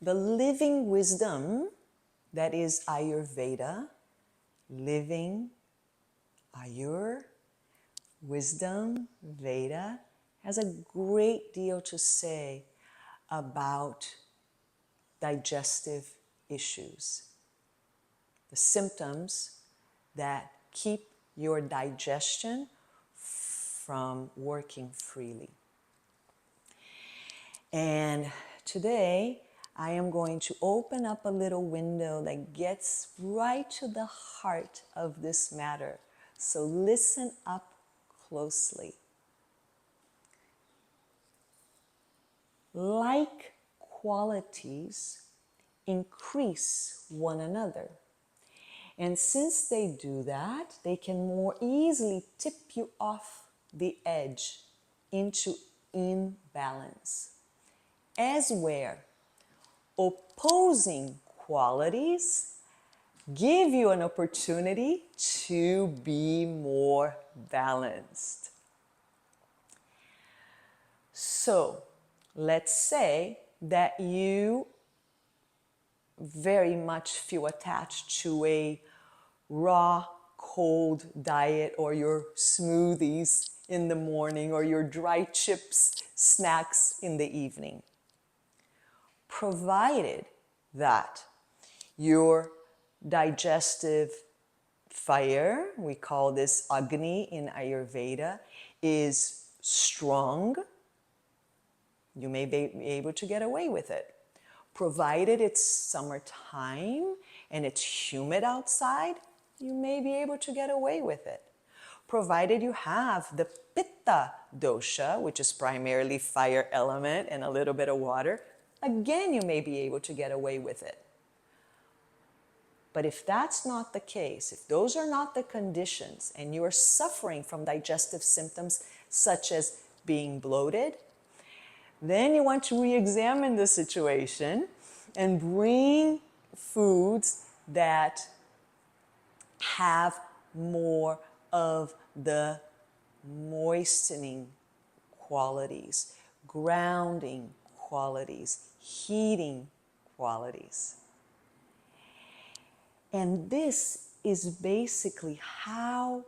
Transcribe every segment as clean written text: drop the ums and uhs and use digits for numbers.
the living wisdom that is Ayurveda, living Ayur, wisdom, Veda, has a great deal to say about digestive issues, the symptoms that keep your digestion from working freely. And today, I am going to open up a little window that gets right to the heart of this matter. So listen up closely. Like qualities increase one another. And since they do that, they can more easily tip you off the edge into imbalance. As where opposing qualities give you an opportunity to be more balanced. So, let's say that you very much feel attached to a raw, cold diet, or your smoothies in the morning, or your dry chips snacks in the evening. Provided that your digestive fire, we call this Agni in Ayurveda, is strong, you may be able to get away with it. Provided it's summertime and it's humid outside, you may be able to get away with it. Provided you have the Pitta dosha, which is primarily fire element and a little bit of water, again, you may be able to get away with it. But if that's not the case, if those are not the conditions and you are suffering from digestive symptoms such as being bloated, then you want to re-examine the situation and bring foods that have more of the moistening qualities, grounding qualities, heating qualities. And this is basically how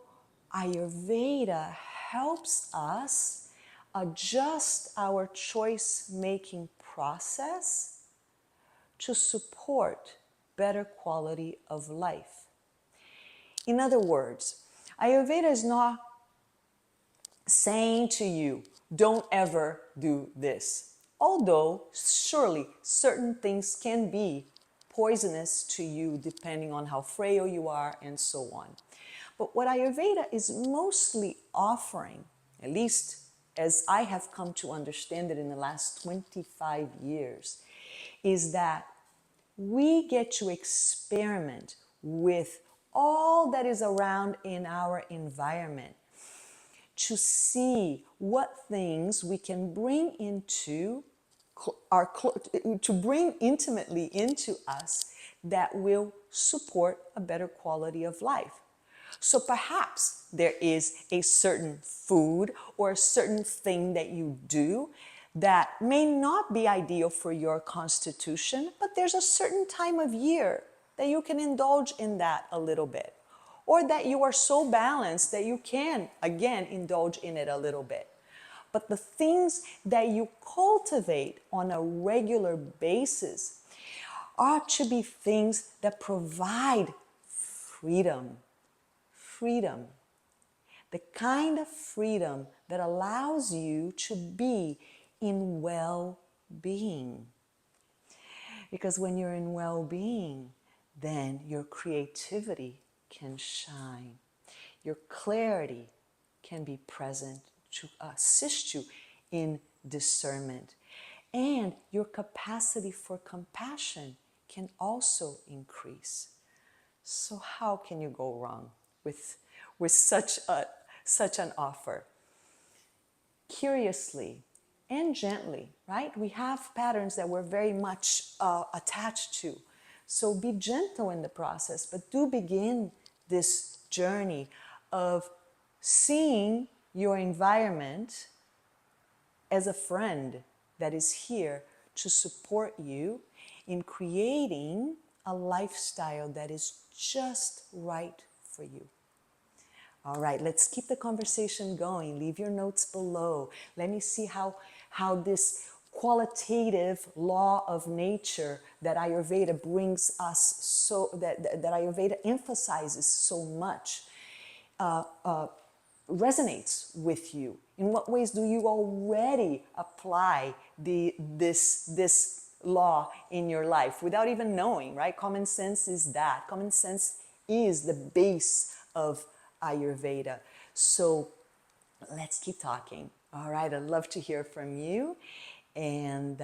Ayurveda helps us adjust our choice-making process to support better quality of life. In other words, Ayurveda is not saying to you, don't ever do this. Although, surely, certain things can be poisonous to you depending on how frail you are and so on. But what Ayurveda is mostly offering, at least as I have come to understand it in the last 25 years, is that we get to experiment with all that is around in our environment to see what things we can bring into to bring intimately into us that will support a better quality of life. So perhaps there is a certain food or a certain thing that you do that may not be ideal for your constitution, but there's a certain time of year that you can indulge in that a little bit. Or that you are so balanced that you can, again, indulge in it a little bit. But the things that you cultivate on a regular basis ought to be things that provide freedom. Freedom. The kind of freedom that allows you to be in well-being. Because when you're in well-being, then your creativity can shine. Your clarity can be present to assist you in discernment. And your capacity for compassion can also increase. So how can you go wrong with such an offer? Curiously and gently, right? We have patterns that we're very much attached to. So be gentle in the process, but do begin this journey of seeing your environment as a friend that is here to support you in creating a lifestyle that is just right for you. All right, let's keep the conversation going. Leave your notes below. Let me see how this qualitative law of nature that Ayurveda brings us, so that Ayurveda emphasizes so much, resonates with you. In what ways do you already apply this law in your life without even knowing, right? Common sense is that. Common sense is the base of Ayurveda. So let's keep talking. All right, I'd love to hear from you, and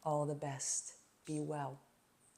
all the best. Be well.